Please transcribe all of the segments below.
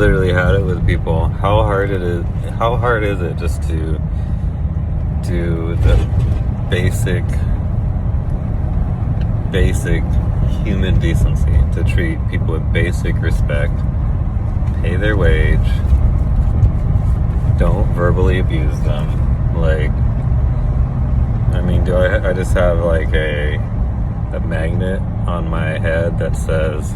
literally had it with people. How hard is it just to do the basic human decency, to treat people with basic respect, pay their wage, don't verbally abuse them. Like, I mean, do I just have like a magnet on my head that says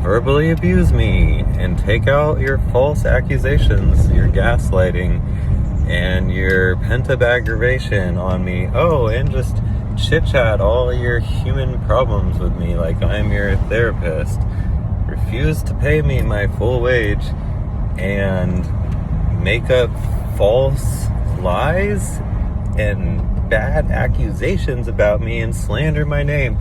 verbally abuse me and take out your false accusations, your gaslighting, and your pent-up aggravation on me. Oh, and just chit-chat all your human problems with me like I'm your therapist. Refuse to pay me my full wage and make up false lies and bad accusations about me and slander my name.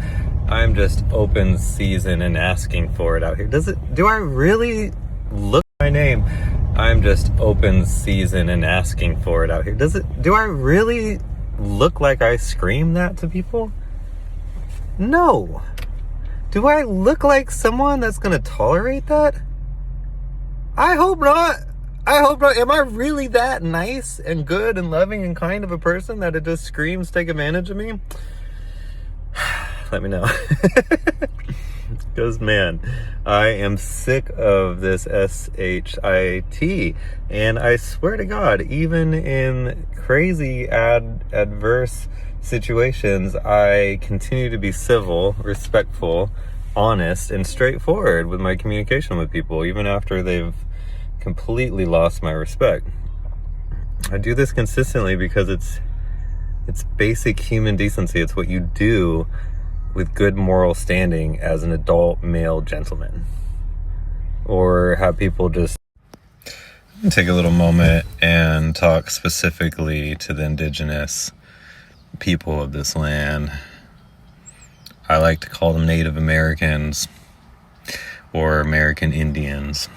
I'm just open season and asking for it out here. Do I really look my name? I'm just open season and asking for it out here. Do I really look like I scream that to people? No. Do I look like someone that's gonna tolerate that? I hope not. Am I really that nice and good and loving and kind of a person that it just screams take advantage of me? Let me know. Because, man, I am sick of this SHIT. And I swear to God, even in crazy adverse situations, I continue to be civil, respectful, honest, and straightforward with my communication with people, even after they've completely lost my respect. I do this consistently because it's basic human decency. It's what you do with good moral standing as an adult male gentleman. Or have people just take a little moment and talk specifically to the indigenous people of this land. I like to call them Native Americans or American Indians.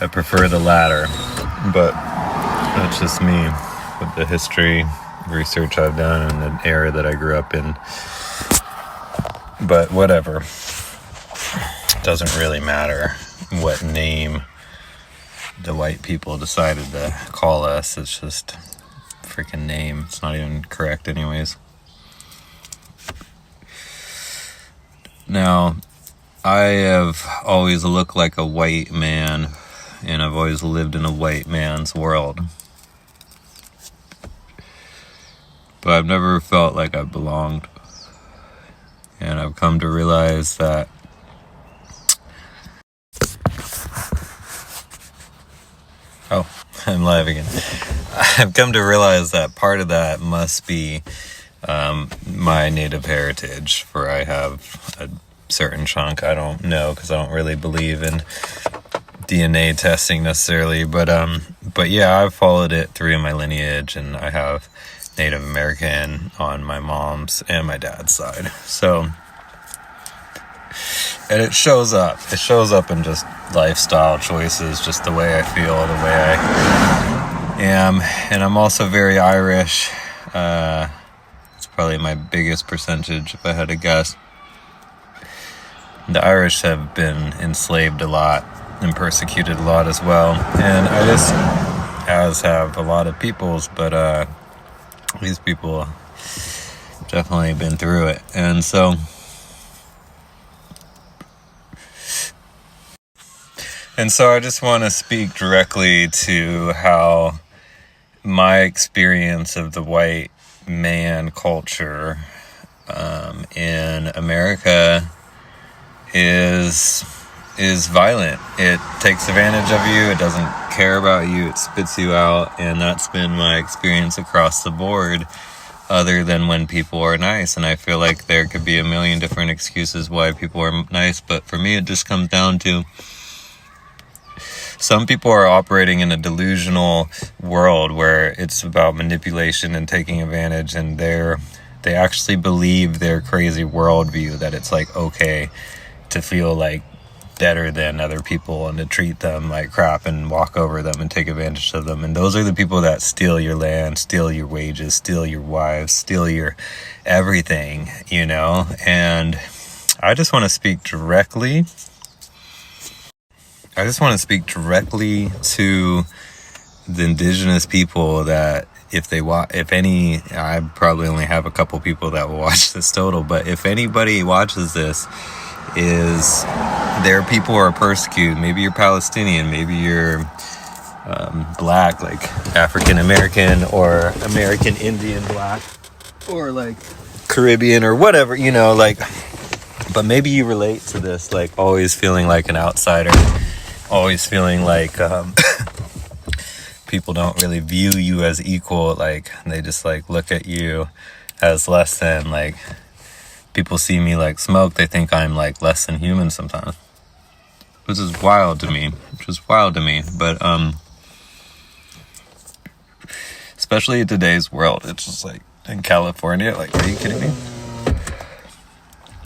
I prefer the latter, but that's just me with the history research I've done and the era that I grew up in. But whatever. Doesn't really matter what name the white people decided to call us. It's just a freaking name. It's not even correct anyways. Now, I have always looked like a white man, and I've always lived in a white man's world. But I've never felt like I belonged. And I've come to realize that I'm live again. I've come to realize that part of that must be my native heritage, for I have a certain chunk. I don't know, because I don't really believe in DNA testing necessarily, but yeah, I've followed it through in my lineage, and I have Native American on my mom's and my dad's side. So, and it shows up in just lifestyle choices, just the way I feel, the way I am. And I'm also very Irish. It's probably my biggest percentage, if I had to guess. The Irish have been enslaved a lot and persecuted a lot as well. And as have a lot of peoples, but these people definitely been through it. And so I just want to speak directly to how my experience of the white man culture in America is violent. It takes advantage of you. It doesn't care about you. It spits you out. And that's been my experience across the board, other than when people are nice. And I feel like there could be a million different excuses why people are nice, but for me it just comes down to some people are operating in a delusional world where it's about manipulation and taking advantage, and they actually believe their crazy worldview that it's like okay to feel like better than other people and to treat them like crap and walk over them and take advantage of them. And those are the people that steal your land, steal your wages, steal your wives, steal your everything, you know. And I just want to speak directly I just want to speak directly to the indigenous people that if any, I probably only have a couple people that will watch this total, but if anybody watches this, is there are people who are persecuted. Maybe you're Palestinian, maybe you're black, like African American or American Indian black, or like Caribbean or whatever, you know, like, but maybe you relate to this, like always feeling like an outsider, always feeling like people don't really view you as equal, like they just like look at you as less than, like people see me like smoke, they think I'm like less than human sometimes, which is wild to me, but especially in today's world, it's just like in California, like, are you kidding me?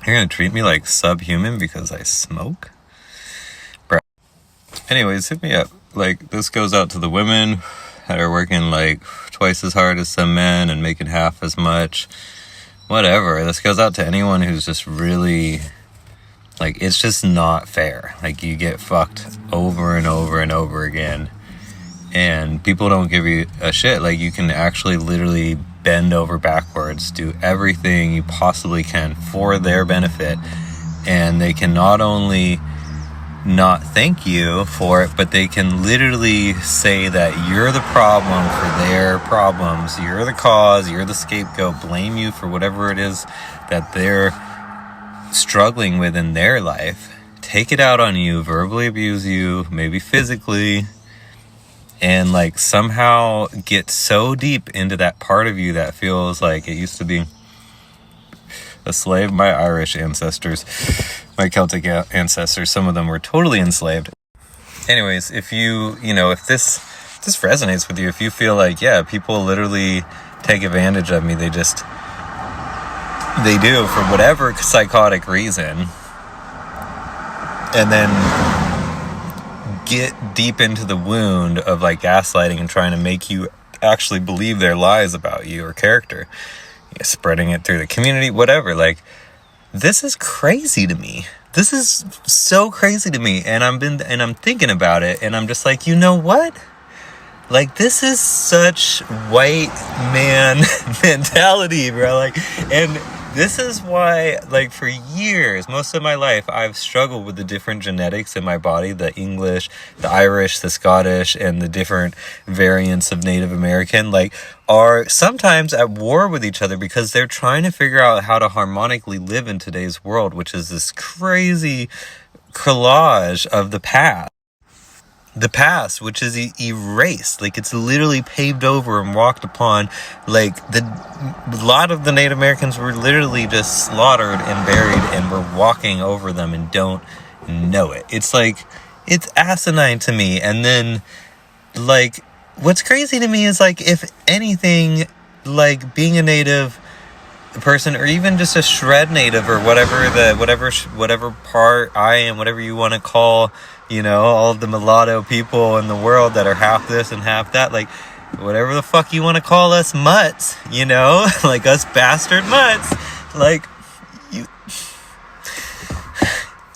You're gonna treat me like subhuman because I smoke? Bro. Anyways, hit me up. Like, this goes out to the women that are working like twice as hard as some men and making half as much. Whatever. This goes out to anyone who's just really, like, it's just not fair. Like, you get fucked over and over and over again, and people don't give you a shit. Like, you can actually literally bend over backwards, do everything you possibly can for their benefit, and they can not only not thank you for it, but they can literally say that you're the problem for their problems, you're the cause, you're the scapegoat, blame you for whatever it is that they're struggling with in their life, take it out on you, verbally abuse you, maybe physically, and like somehow get so deep into that part of you that feels like it used to be a slave. My Irish ancestors, my Celtic ancestors, some of them were totally enslaved. Anyways, if if this resonates with you, if you feel like, yeah, people literally take advantage of me, they do for whatever psychotic reason, and then get deep into the wound of like gaslighting and trying to make you actually believe their lies about you or character, spreading it through the community, whatever. Like, this is crazy to me. This is so crazy to me, and I'm thinking about it, and I'm just like, you know what? Like, this is such white man mentality, bro. Like, and this is why, like, for years, most of my life, I've struggled with the different genetics in my body, the English, the Irish, the Scottish, and the different variants of Native American, like, are sometimes at war with each other because they're trying to figure out how to harmonically live in today's world, which is this crazy collage of the past. The past, which is erased, like it's literally paved over and walked upon. Like, a lot of the Native Americans were literally just slaughtered and buried, and we're walking over them and don't know it. It's like, it's asinine to me. And then, like, what's crazy to me is, like, if anything, like, being a Native person, or even just a shred Native, or whatever part I am, whatever you want to call, all of the mulatto people in the world that are half this and half that, like, whatever the fuck you want to call us mutts, like us bastard mutts, like,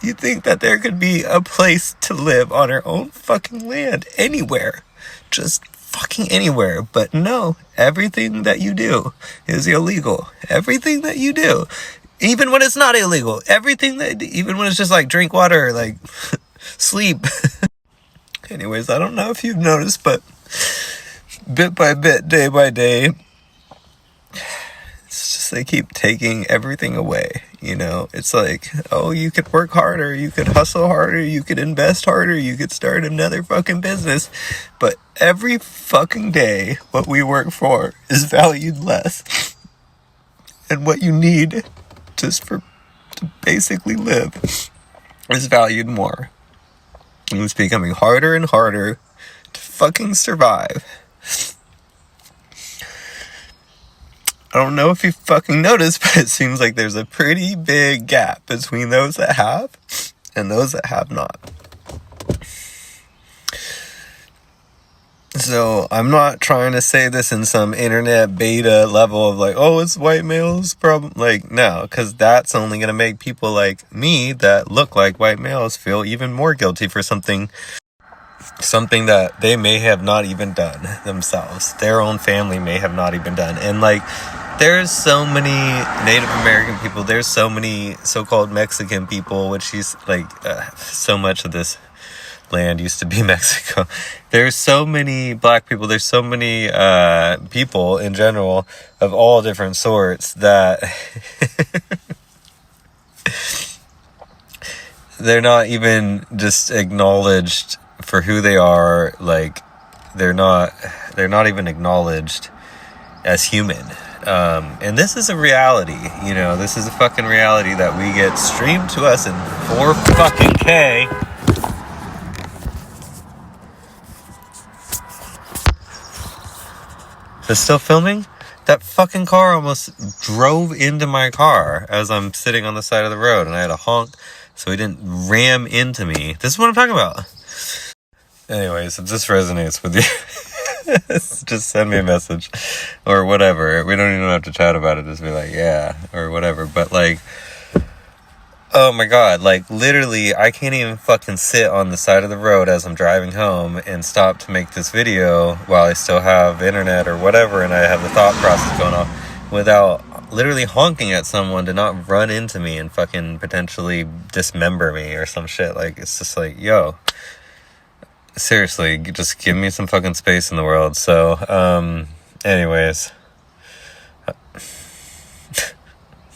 you think that there could be a place to live on our own fucking land anywhere, just fucking anywhere. But no, everything that you do is illegal. Everything that you do, even when it's not illegal, even when it's just like drink water, like sleep. Anyways, I don't know if you've noticed, but bit by bit, day by day, it's just they keep taking everything away. It's like, oh, you could work harder, you could hustle harder, you could invest harder, you could start another fucking business, but every fucking day what we work for is valued less, and what you need just to basically live is valued more. And it's becoming harder and harder to fucking survive. I don't know if you fucking noticed, but it seems like there's a pretty big gap between those that have and those that have not. So I'm not trying to say this in some internet beta level of like, oh, it's white males problem. Like, no, because that's only going to make people like me that look like white males feel even more guilty for something that they may have not even done themselves. Their own family may have not even done. And like, there's so many Native American people, there's so many so-called Mexican people, which is like so much of this land used to be Mexico. There's so many black people, there's so many people in general of all different sorts that they're not even just acknowledged for who they are. Like, they're not even acknowledged as human. And this is a reality, you know, this is a fucking reality that we get streamed to us in 4K. Is it still filming? That fucking car almost drove into my car as I'm sitting on the side of the road, and I had to honk so he didn't ram into me. This is what I'm talking about. Anyways, if this resonates with you, just send me a message or whatever. We don't even have to chat about it. Just be like, yeah, or whatever. But like, oh my god, like literally I can't even fucking sit on the side of the road as I'm driving home and stop to make this video while I still have internet or whatever, and I have the thought process going on without literally honking at someone to not run into me and fucking potentially dismember me or some shit. Like, it's just like, yo, seriously, just give me some fucking space in the world. So, anyways.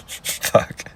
Fuck.